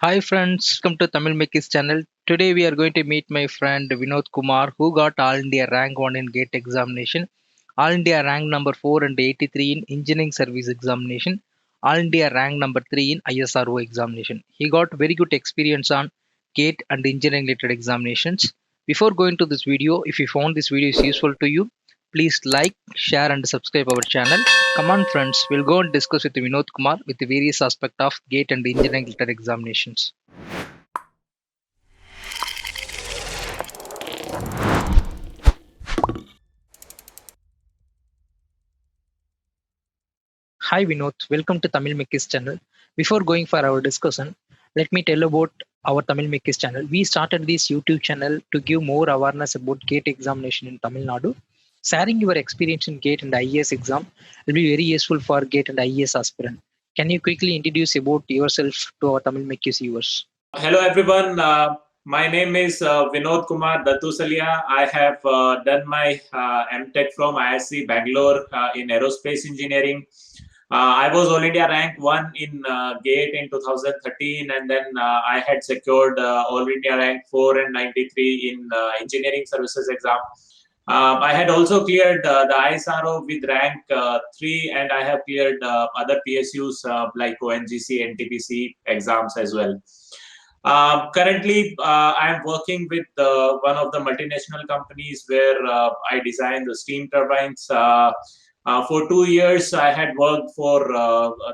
Hi friends, welcome to Tamil Mikis channel. Today we are going to meet my friend Vinod Kumar who got All India rank 1 in GATE examination, All India rank number 483 in Engineering Service examination, All India rank number 3 in ISRO examination. He got very good experience on GATE and engineering related examinations. Before going to this video, if you found this video is useful to you, please like, share and subscribe our channel. Come on friends, we'll go and discuss with Vinod Kumar with the various aspects of GATE and engineering related examinations. Hi Vinod, welcome to Tamil Mikis channel. Before going for our discussion, let me tell about our Tamil Mikis channel. We started this YouTube channel to give more awareness about GATE examination in Tamil Nadu. Sharing your experience in GATE and IES exam will be very useful for GATE and IES aspirant. Can you quickly introduce about yourself to our Tamil Mikis viewers? Hello everyone. My name is Vinod Kumar Dattusalia. I have done my MTech from ISC Bangalore in aerospace engineering. I was All India rank 1 in GATE in 2013, and then I had secured All India rank 4 and 93 in engineering services exam. I had also cleared the ISRO with rank 3, and I have cleared other PSUs like ONGC, NTPC exams as well. Currently, I am working with one of the multinational companies where I design the steam turbines. For 2 years, I had worked for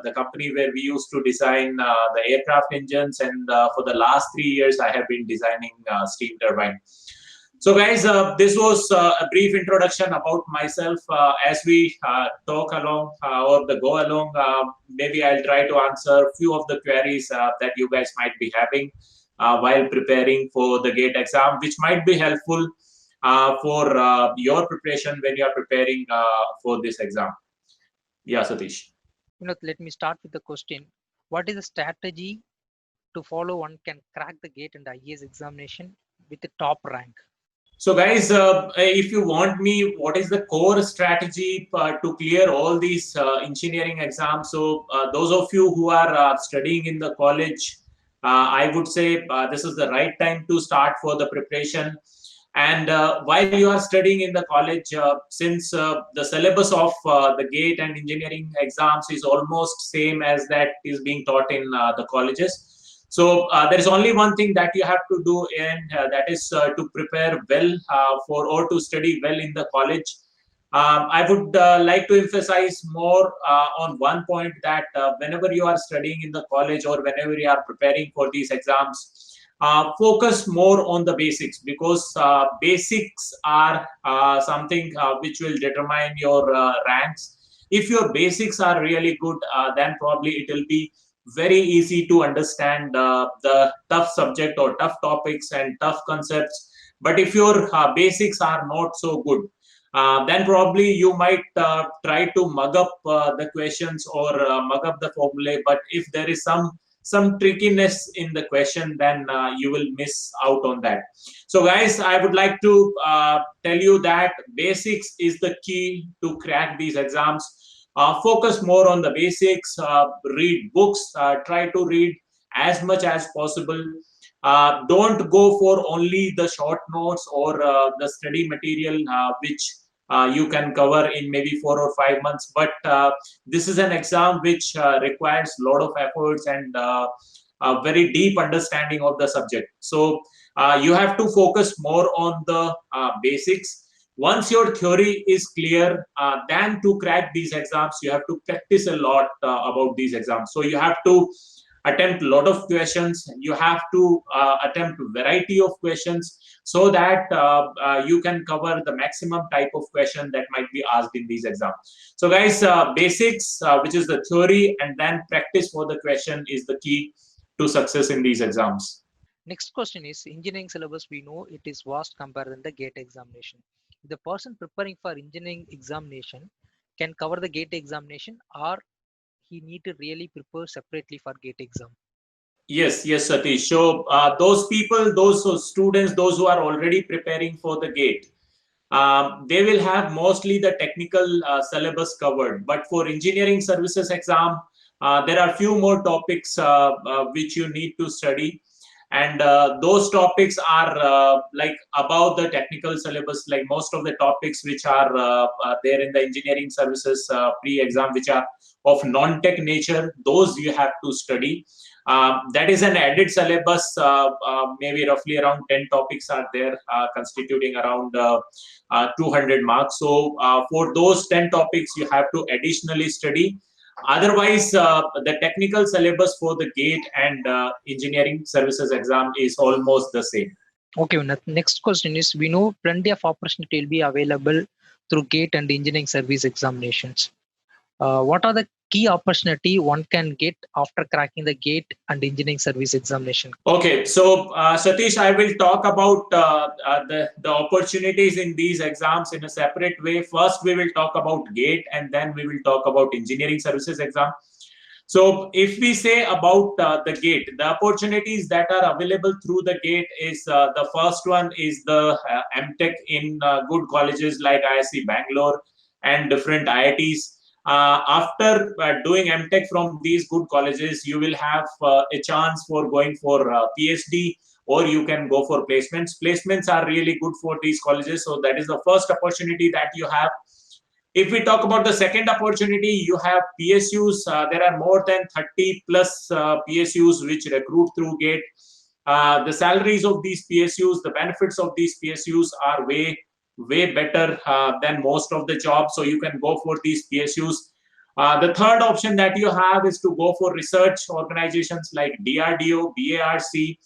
the company where we used to design the aircraft engines, and for the last 3 years, I have been designing steam turbine. So, guys, this was a brief introduction about myself. As we talk along or the go along, maybe I'll try to answer a few of the queries that you guys might be having while preparing for the GATE exam, which might be helpful for your preparation when you are preparing for this exam. Yeah, Satish. Vinod, let me start with the question. What is the strategy to follow one can crack the GATE and IES examination with the top rank? So, guys, if you want me, what is the core strategy to clear all these engineering exams? So, those of you who are studying in the college, I would say this is the right time to start for the preparation. And while you are studying in the college, since the syllabus of the GATE and engineering exams is almost same as that is being taught in the colleges. So there is only one thing that you have to do, and that is to prepare well for or to study well in the college. I would like to emphasize more on one point that whenever you are studying in the college or whenever you are preparing for these exams, focus more on the basics, because basics are something which will determine your ranks. If your basics are really good, then probably it will be very easy to understand the tough subject or tough topics and tough concepts. But if your basics are not so good, then probably you might try to mug up the questions or mug up the formulae. But if there is some trickiness in the question, then you will miss out on that. So, guys, I would like to tell you that basics is the key to crack these exams. Focus more on the basics, read books, try to read as much as possible. Don't go for only the short notes or the study material which you can cover in maybe 4 or 5 months. But this is an exam which requires a lot of efforts and a very deep understanding of the subject. So you have to focus more on the basics. Once your theory is clear, then to crack these exams, you have to practice a lot about these exams. So you have to attempt a lot of questions. You have to attempt variety of questions so that you can cover the maximum type of question that might be asked in these exams. So, guys, basics, which is the theory, and then practice for the question is the key to success in these exams. Next question is engineering syllabus. We know it is vast compared than the GATE examination. If the person preparing for engineering examination can cover the GATE examination, or he need to really prepare separately for GATE exam? Yes, yes, Satish. So those people, those students, those who are already preparing for the GATE, they will have mostly the technical syllabus covered. But for engineering services exam, There are few more topics which you need to study, and those topics are like above the technical syllabus, like most of the topics which are there in the engineering services pre-exam, which are of non-tech nature, those you have to study. That is an added syllabus, maybe roughly around 10 topics are there, constituting around 200 marks. So for those 10 topics, you have to additionally study. Otherwise, the technical syllabus for the GATE and engineering services exam is almost the same. Okay, next question is, we know plenty of opportunity will be available through GATE and engineering service examinations. What are the key opportunity one can get after cracking the GATE and engineering service examination? Okay, so Satish, I will talk about the opportunities in these exams in a separate way. First, we will talk about GATE, and then we will talk about engineering services exam. So if we say about the GATE, the opportunities that are available through the GATE is the first one is the MTech in good colleges like ISC Bangalore and different IITs. After doing MTech from these good colleges, you will have a chance for going for PhD, or you can go for placements. Placements are really good for these colleges. So that is the first opportunity that you have. If we talk about the second opportunity, you have PSUs. There are more than 30 plus PSUs which recruit through GATE. The salaries of these PSUs, the benefits of these PSUs are way better than most of the jobs. So you can go for these PSUs. The third option that you have is to go for research organizations like DRDO, BARC,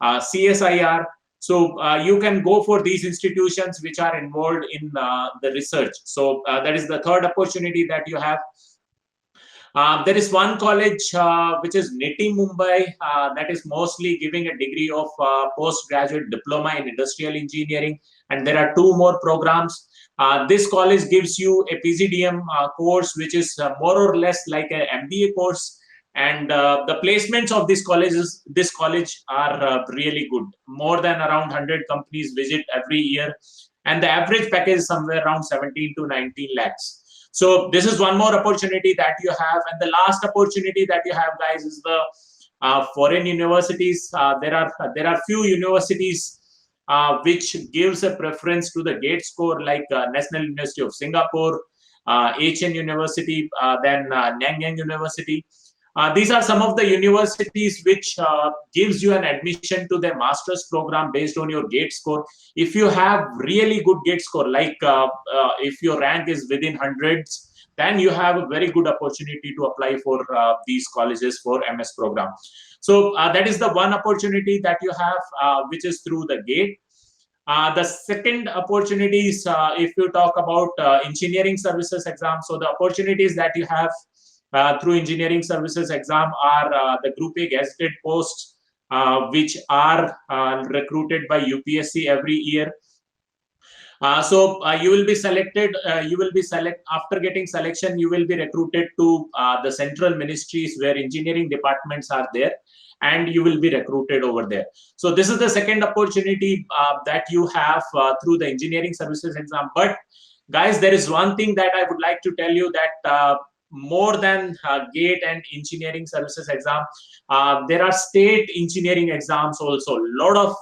CSIR. So you can go for these institutions which are involved in the research. So that is the third opportunity that you have. There is one college which is NITI Mumbai that is mostly giving a degree of postgraduate diploma in industrial engineering, and there are two more programs. This college gives you a PGDM course, which is more or less like an MBA course. And the placements of this college are really good. More than around 100 companies visit every year, and the average package is somewhere around 17 to 19 lakhs. So this is one more opportunity that you have. And the last opportunity that you have, guys, is the foreign universities. There are few universities which gives a preference to the GATE score, like National University of Singapore, HN University, then Nanyang University. These are some of the universities which gives you an admission to their master's program based on your GATE score. If you have really good GATE score, like if your rank is within hundreds, then you have a very good opportunity to apply for these colleges for MS program. So that is the one opportunity that you have, which is through the GATE. The second opportunities, if you talk about engineering services exam, so the opportunities that you have through engineering services exam are the Group A gazetted posts, which are recruited by UPSC every year. So you will be selected. After getting selection, you will be recruited to the central ministries where engineering departments are there, and you will be recruited over there. So this is the second opportunity that you have through the engineering services exam. But guys, there is one thing that I would like to tell you, that more than GATE and engineering services exam, there are state engineering exams also. A lot of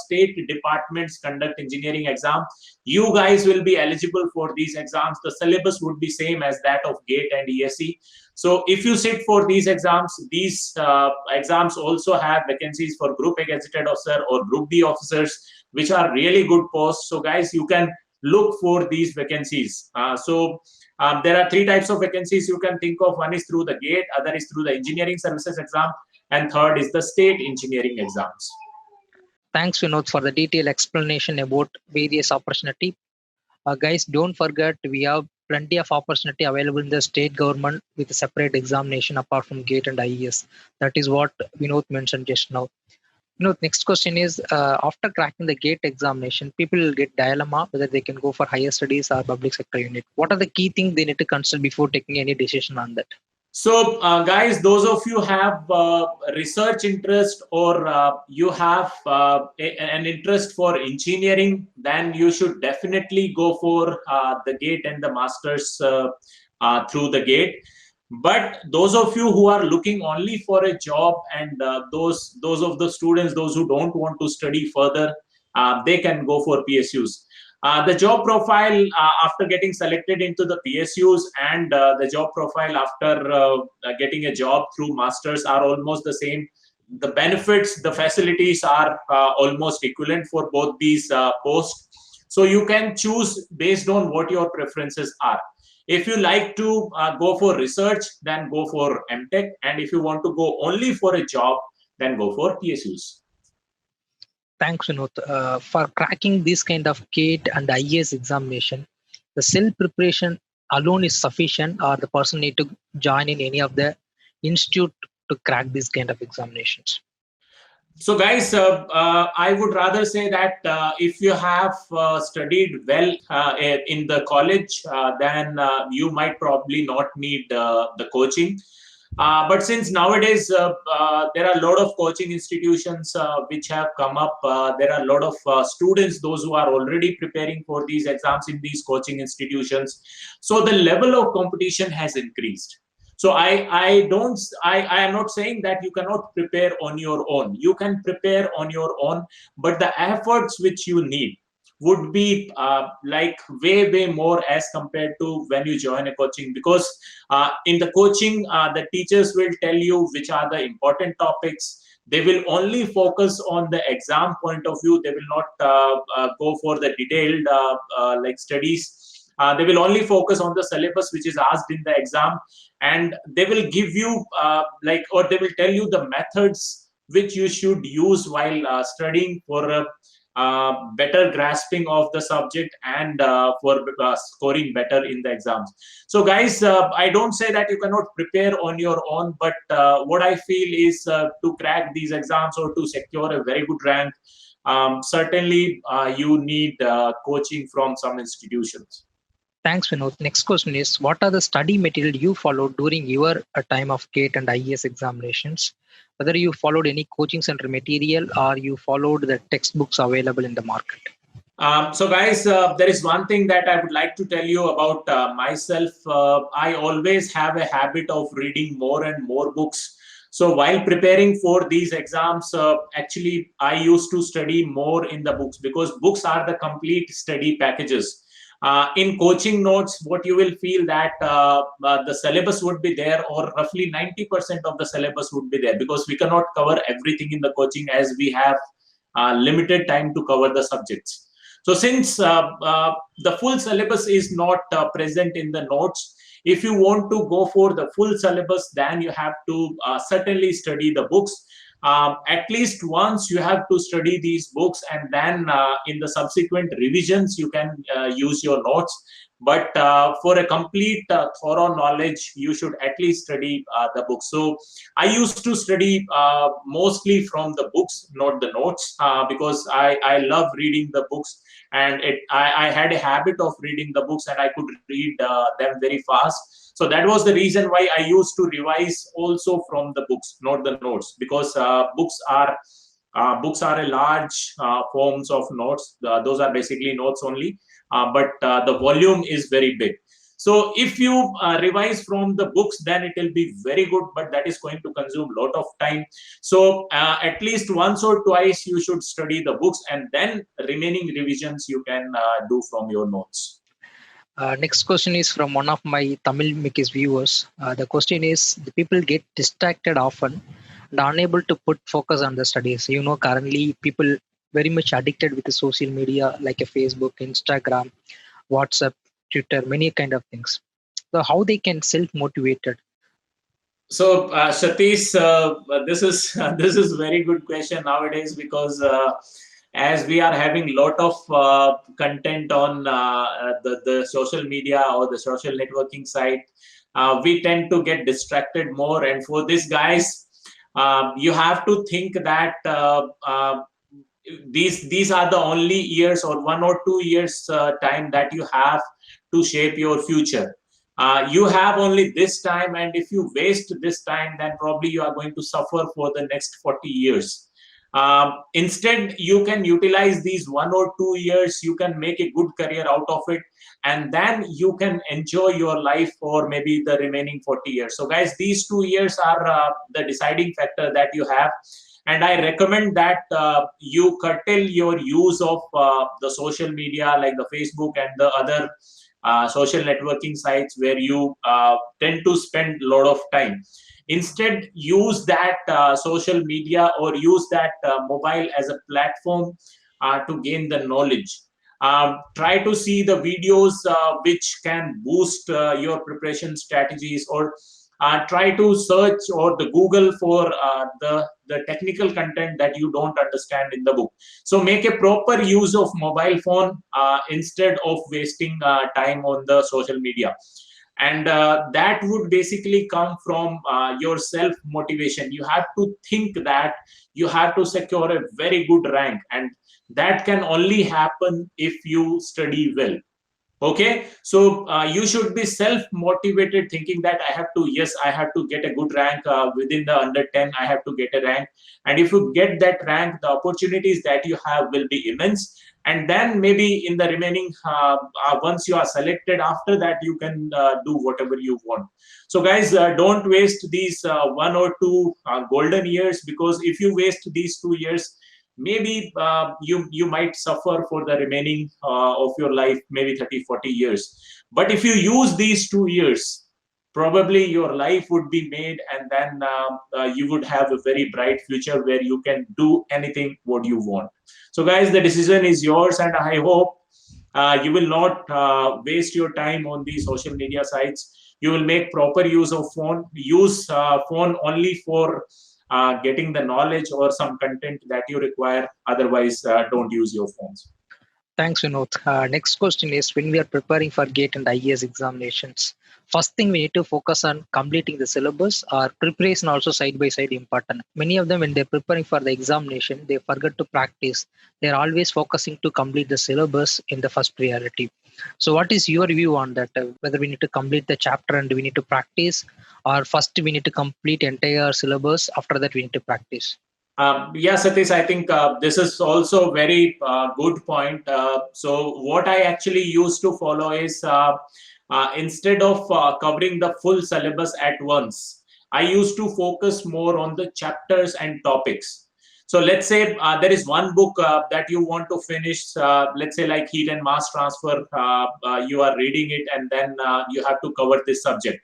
state departments conduct engineering exam. You guys will be eligible for these exams. The syllabus would be same as that of GATE and ESE. So if you sit for these exams also have vacancies for Group A gazetted officer or Group D officers, which are really good posts. So guys, you can look for these vacancies. There are three types of vacancies you can think of. One is through the GATE, other is through the engineering services exam, and third is the state engineering exams. Thanks, Vinod, for the detailed explanation about various opportunity. Guys, don't forget, we have plenty of opportunity available in the state government with a separate examination apart from GATE and IES. That is what Vinod mentioned just now. Next question is, after cracking the GATE examination, people will get dilemma whether they can go for higher studies or public sector unit. What are the key things they need to consider before taking any decision on that? So guys, those of you have research interest, or you have an interest for engineering, then you should definitely go for the GATE and the masters through the GATE. But those of you who are looking only for a job, and those of the students, those who don't want to study further, they can go for PSUs. The job profile after getting selected into the PSUs, and the job profile after getting a job through masters are almost the same. The benefits, the facilities are almost equivalent for both these posts. So you can choose based on what your preferences are. If you like to go for research, then go for MTech. And if you want to go only for a job, then go for PSUs. Thanks, Vinod. For cracking this kind of GATE and IAS examination, the self preparation alone is sufficient, or the person need to join in any of the institute to crack these kind of examinations? So, guys, I would rather say that if you have studied well in the college, then you might probably not need the coaching. But since nowadays there are a lot of coaching institutions which have come up, there are a lot of students, those who are already preparing for these exams in these coaching institutions. So the level of competition has increased. So I am not saying that you cannot prepare on your own. You can prepare on your own, but the efforts which you need would be like way more as compared to when you join a coaching, because in the coaching the teachers will tell you which are the important topics. They will only focus on the exam point of view. They will not go for the detailed like studies. They will only focus on the syllabus which is asked in the exam, and they will give you or they will tell you the methods which you should use while studying for better grasping of the subject, and for scoring better in the exams. So guys, I don't say that you cannot prepare on your own, but what I feel is to crack these exams or to secure a very good rank, certainly you need coaching from some institutions. Thanks, Vinod. Next question is, what are the study material you followed during your time of GATE and IAS examinations? Whether you followed any coaching center material or you followed the textbooks available in the market. So guys, there is one thing that I would like to tell you about myself. I always have a habit of reading more and more books. So while preparing for these exams, actually, I used to study more in the books, because books are the complete study packages. In coaching notes, what you will feel that the syllabus would be there, or roughly 90% of the syllabus would be there, because we cannot cover everything in the coaching, as we have limited time to cover the subjects. So since the full syllabus is not present in the notes, if you want to go for the full syllabus, then you have to certainly study the books. At least once you have to study these books, and then in the subsequent revisions you can use your notes. But for a complete thorough knowledge, you should at least study the books. So I used to study mostly from the books, not the notes, because I love reading the books, and I had a habit of reading the books, and I could read them very fast. So that was the reason why I used to revise also from the books, not the notes, because books are a large forms of notes. Those are basically notes only, but the volume is very big. So if you revise from the books, then it will be very good, but that is going to consume a lot of time. So at least once or twice you should study the books, and then remaining revisions you can do from your notes. Next question is from one of my Tamil Mikis viewers. The question is, the people get distracted often and unable to put focus on the studies. You know, currently people very much addicted with the social media like a Facebook, Instagram, WhatsApp, Twitter, many kind of things. So how they can self-motivated? So Satish, this is this is very good question nowadays, because as we are having lot of content on the social media or the social networking site, we tend to get distracted more. And for these guys, you have to think that these are the only years, or 1 or 2 years time that you have to shape your future. You have only this time, and if you waste this time, then probably you are going to suffer for the next 40 years. Instead, you can utilize these 1 or 2 years, you can make a good career out of it, and then you can enjoy your life for maybe the remaining 40 years. So guys, these 2 years are the deciding factor that you have. And I recommend that you curtail your use of the social media like the Facebook and the other social networking sites where you tend to spend a lot of time. Instead, use that social media or use that mobile as a platform to gain the knowledge. Try to see the videos which can boost your preparation strategies, or try to search or the Google for the technical content that you don't understand in the book. So make a proper use of mobile phone instead of wasting time on the social media. And that would basically come from your self motivation. You have to think that you have to secure a very good rank, and that can only happen if you study well. Okay, so you should be self motivated, thinking that I have to get a good rank within the under 10, I have to get a rank. And if you get that rank, the opportunities that you have will be immense. And then maybe in the remaining once you are selected, after that you can do whatever you want. So guys, don't waste these 1 or 2 golden years, because if you waste these 2 years, maybe you might suffer for the remaining of your life, maybe 30-40 years. But if you use these 2 years, probably your life would be made, and then you would have a very bright future where you can do anything what you want. So guys, the decision is yours, and I hope you will not waste your time on these social media sites. You will make proper use of phone. Use phone only for getting the knowledge or some content that you require. Otherwise, don't use your phones. Thanks, Vinod. Next question is, when we are preparing for GATE and IES examinations, first thing we need to focus on completing the syllabus, or preparation also side by side important. Many of them, when they're preparing for the examination, they forget to practice. They're always focusing to complete the syllabus in the first priority. So what is your view on that? Whether we need to complete the chapter and we need to practice, or first we need to complete entire syllabus, after that we need to practice? Yeah, Satish, I think this is also very good point. So what I actually used to follow is instead of covering the full syllabus at once, I used to focus more on the chapters and topics. So let's say there is one book that you want to finish, let's say like heat and mass transfer, you are reading it, and then you have to cover this subject.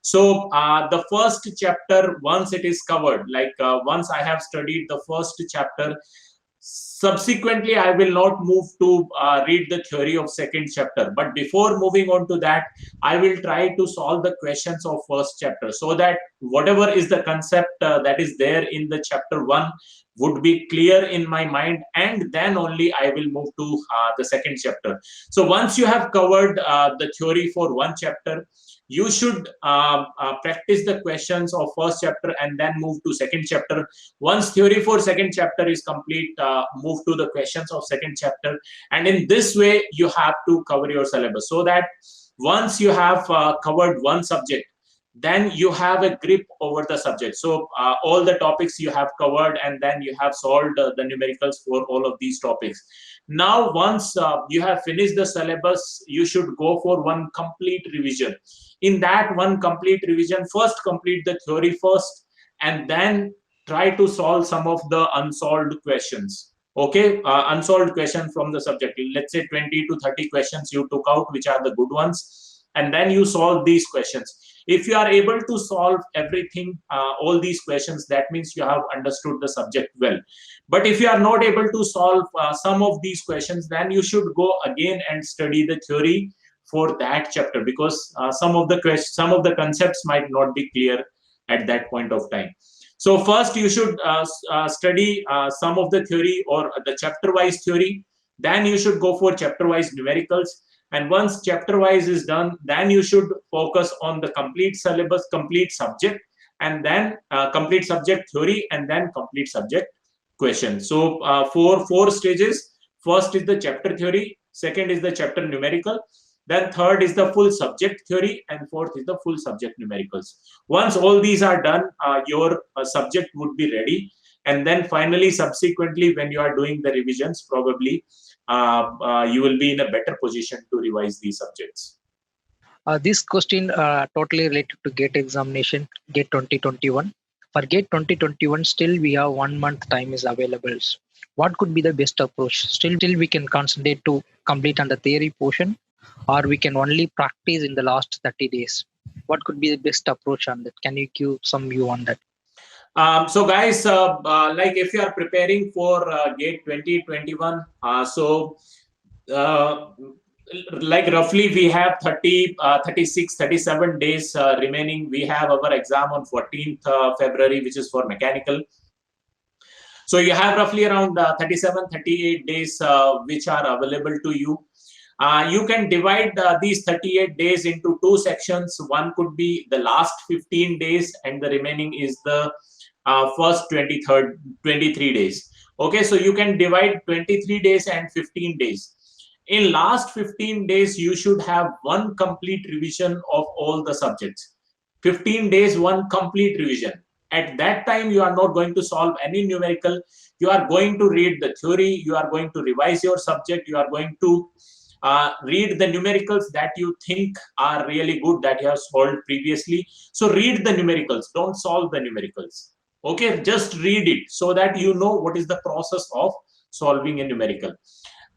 So the first chapter, once it is covered, like once I have studied the first chapter, subsequently I will not move to read the theory of second chapter. But before moving on to that, I will try to solve the questions of first chapter, so that whatever is the concept that is there in the chapter 1 would be clear in my mind, and then only I will move to the second chapter. So once you have covered the theory for one chapter, you should practice the questions of first chapter and then move to second chapter. Once theory for second chapter is complete, move to the questions of second chapter. And in this way, you have to cover your syllabus, so that once you have covered one subject, then you have a grip over the subject. So all the topics you have covered, and then you have solved the numericals for all of these topics. Now, once you have finished the syllabus, you should go for one complete revision. In that one complete revision, first complete the theory first, and then try to solve some of the unsolved questions. Okay, unsolved question from the subject. Let's say 20 to 30 questions you took out, which are the good ones, and then you solve these questions. If you are able to solve everything, all these questions, that means you have understood the subject well. But if you are not able to solve some of these questions, then you should go again and study the theory for that chapter, because some of the concepts might not be clear at that point of time. So first you should study some of the theory or the chapter wise theory. Then you should go for chapter wise numericals. And once chapter wise is done, then you should focus on the complete syllabus, complete subject, and then complete subject theory, and then complete subject question. So for 4 stages: first is the chapter theory, second is the chapter numerical, then third is the full subject theory, and fourth is the full subject numericals. Once all these are done, your subject would be ready. and then finally, subsequently, when you are doing the revisions, probably you will be in a better position to revise these subjects. This question totally related to GATE examination, GATE 2021. For GATE 2021, still we have 1 month time is available. What could be the best approach? Still we can concentrate to complete on the theory portion, or we can only practice in the last 30 days. What could be the best approach on that? Can you give some view on that? So guys, like if you are preparing for GATE 2021, like roughly we have 30, 36, 37 days remaining. We have our exam on 14th February, which is for mechanical. So you have roughly around 37, 38 days which are available to you. You can divide these 38 days into two sections. One could be the last 15 days and the remaining is the first 23 days. Okay, so you can divide 23 days and 15 days. In last 15 days, you should have one complete revision of all the subjects. 15 days, one complete revision. At that time, you are not going to solve any numerical. You are going to read the theory. You are going to revise your subject. You are going to read the numericals that you think are really good that you have solved previously. So read the numericals. Don't solve the numericals. Okay, just read it so that you know what is the process of solving a numerical.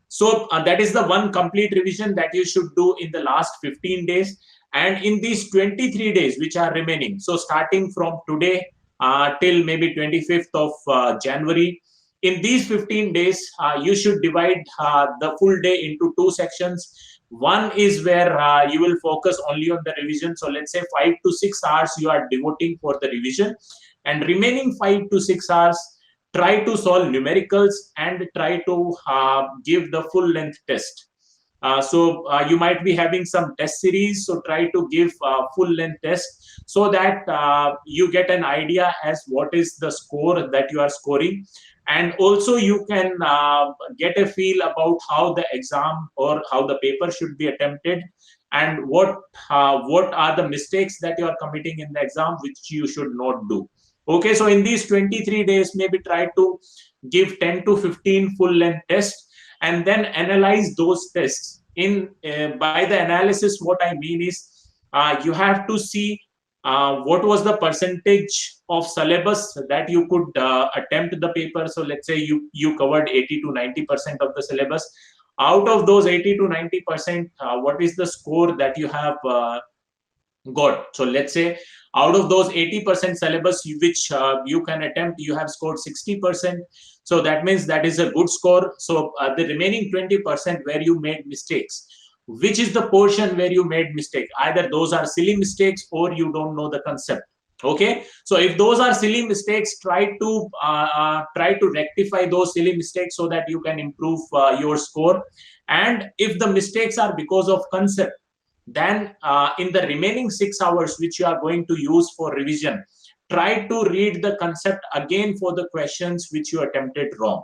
So that is the one complete revision that you should do in the last 15 days. And in these 23 days which are remaining, so starting from today till maybe 25th of January, in these 15 days, you should divide the full day into two sections. One is where you will focus only on the revision. So let's say 5 to 6 hours you are devoting for the revision, and remaining 5 to 6 hours, try to solve numericals and try to give the full length test. So you might be having some test series, so try to give full length test so that you get an idea as what is the score that you are scoring, and also you can get a feel about how the exam or how the paper should be attempted, and what are the mistakes that you are committing in the exam which you should not do. Okay, so in these 23 days, maybe try to give 10 to 15 full length tests and then analyze those tests. By the analysis, what I mean is you have to see what was the percentage of syllabus that you could attempt the paper. So let's say you covered 80 to 90% of the syllabus. Out of those 80 to 90%, what is the score that you have got? So let's say out of those 80% syllabus which you can attempt, you have scored 60%. So that means that is a good score. So the remaining 20% where you made mistakes, which is the portion where you made mistake? Either those are silly mistakes or you don't know the concept. Okay, so if those are silly mistakes, try to rectify those silly mistakes so that you can improve your score. And if the mistakes are because of concept, then in the remaining 6 hours which you are going to use for revision, try to read the concept again for the questions which you attempted wrong.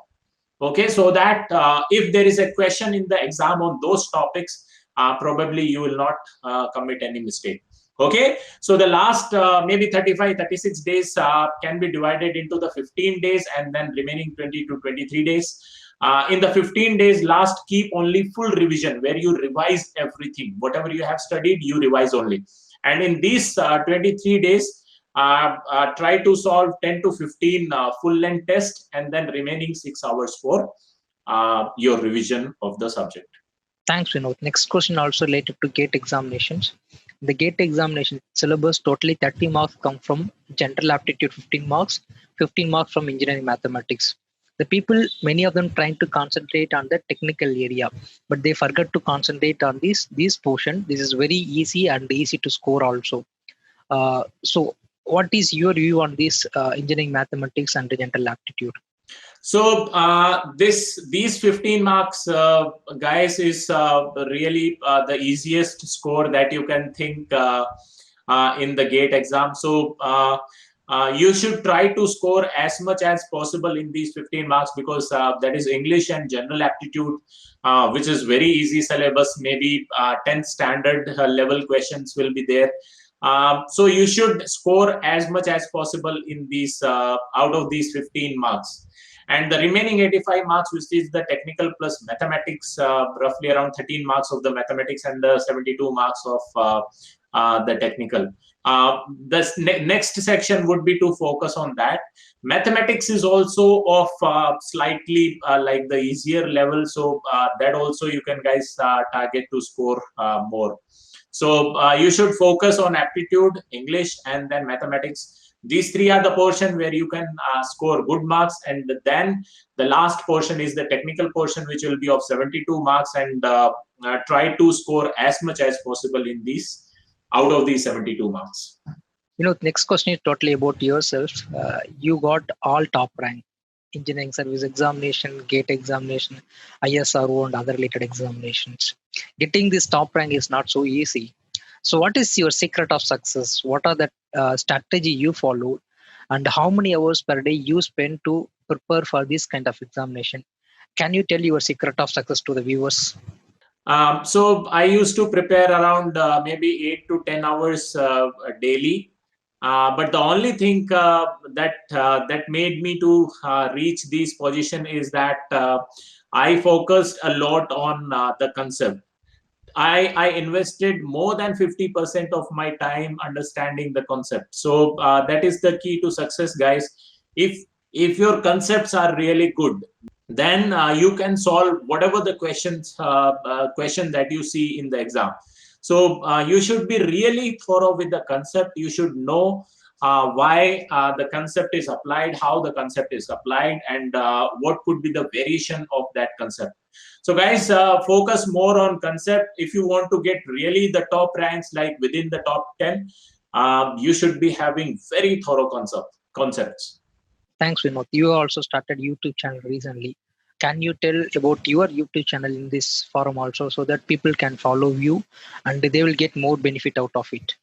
Okay, so that if there is a question in the exam on those topics, probably you will not commit any mistake. Okay, so the last maybe 35, 36 days can be divided into the 15 days and then remaining 20 to 23 days. In the 15 days last, keep only full revision where you revise everything. Whatever you have studied, you revise only. And in these 23 days, try to solve 10 to 15 full length tests and then remaining 6 hours for your revision of the subject. Thanks, Vinod. Next question also related to GATE examinations. The GATE examination syllabus, totally 30 marks come from general aptitude, 15 marks, 15 marks from engineering mathematics. The people, many of them trying to concentrate on the technical area, but they forget to concentrate on this portion. This is very easy and easy to score also. So what is your view on this engineering mathematics and the general aptitude? So these 15 marks, guys, is really the easiest score that you can think in the GATE exam. So you should try to score as much as possible in these 15 marks, because that is English and general aptitude, which is very easy syllabus. Maybe 10th standard level questions will be there. So you should score as much as possible in these out of these 15 marks. And the remaining 85 marks, which is the technical plus mathematics, roughly around 13 marks of the mathematics and the 72 marks of the technical. The next section would be to focus on that. Mathematics is also of slightly like the easier level, so that also you can guys target to score more. So you should focus on aptitude, English, and then mathematics. These three are the portion where you can score good marks, and then the last portion is the technical portion, which will be of 72 marks, and try to score as much as possible in these out of these 72 marks. Next question is totally about yourself. You got all top rank, engineering service examination, gate examination, ISRO, and other related examinations. Getting this top rank is not so easy. So what is your secret of success? What are the strategy you followed, and how many hours per day you spend to prepare for this kind of examination? Can you tell your secret of success to the viewers? So I used to prepare around maybe 8 to 10 hours daily. But the only thing that made me to reach this position is that I focused a lot on the concept. I invested more than 50% of my time understanding the concept. So that is the key to success, guys. If your concepts are really good, then you can solve whatever the question that you see in the exam. So you should be really thorough with the concept. You should know why the concept is applied, how the concept is applied, and what could be the variation of that concept. So guys, focus more on concept. If you want to get really the top ranks, like within the top 10, you should be having very thorough concepts. Thanks, Vinod. You also started YouTube channel recently. Can you tell about your YouTube channel in this forum also, so that people can follow you and they will get more benefit out of it?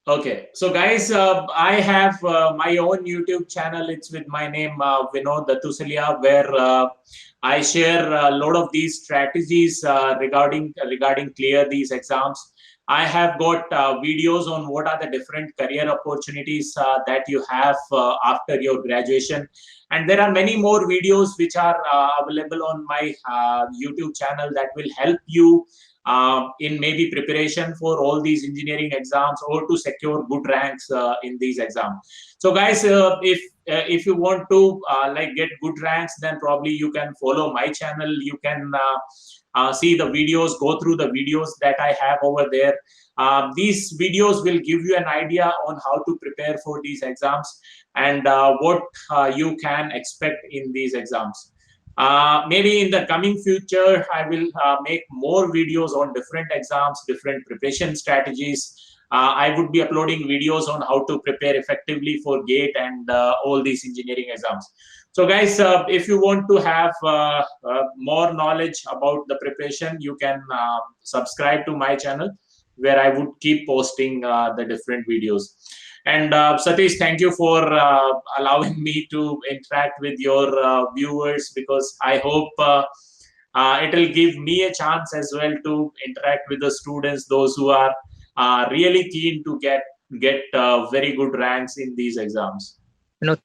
Okay, so guys, I have my own YouTube channel. It's with my name, Vinod Datusalia, where I share a lot of these strategies regarding clear these exams. I have got videos on what are the different career opportunities that you have after your graduation. And there are many more videos which are available on my YouTube channel that will help you in maybe preparation for all these engineering exams or to secure good ranks in these exams. So guys, if you want to like get good ranks, then probably you can follow my channel. You can see the videos, go through the videos that I have over there. These videos will give you an idea on how to prepare for these exams and what you can expect in these exams. Maybe in the coming future, I will make more videos on different exams, different preparation strategies. I would be uploading videos on how to prepare effectively for GATE and all these engineering exams. So guys, if you want to have more knowledge about the preparation, you can subscribe to my channel, where I would keep posting the different videos. And Satish, thank you for allowing me to interact with your viewers, because I hope it will give me a chance as well to interact with the students, those who are really keen to get very good ranks in these exams.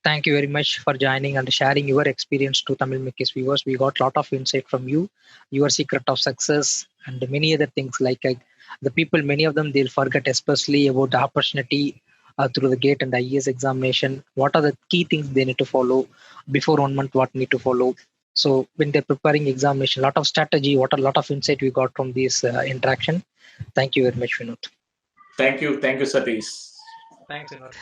Thank you very much for joining and sharing your experience to Tamil Mikis viewers. We got a lot of insight from you, your secret of success, and many other things like the people, many of them, they'll forget, especially about the opportunity through the GATE and the IES examination. What are the key things they need to follow before 1 month, what need to follow. So when they're preparing examination, a lot of strategy, a lot of insight we got from this interaction. Thank you very much, Vinod. Thank you, Satish. Thanks, Vinod.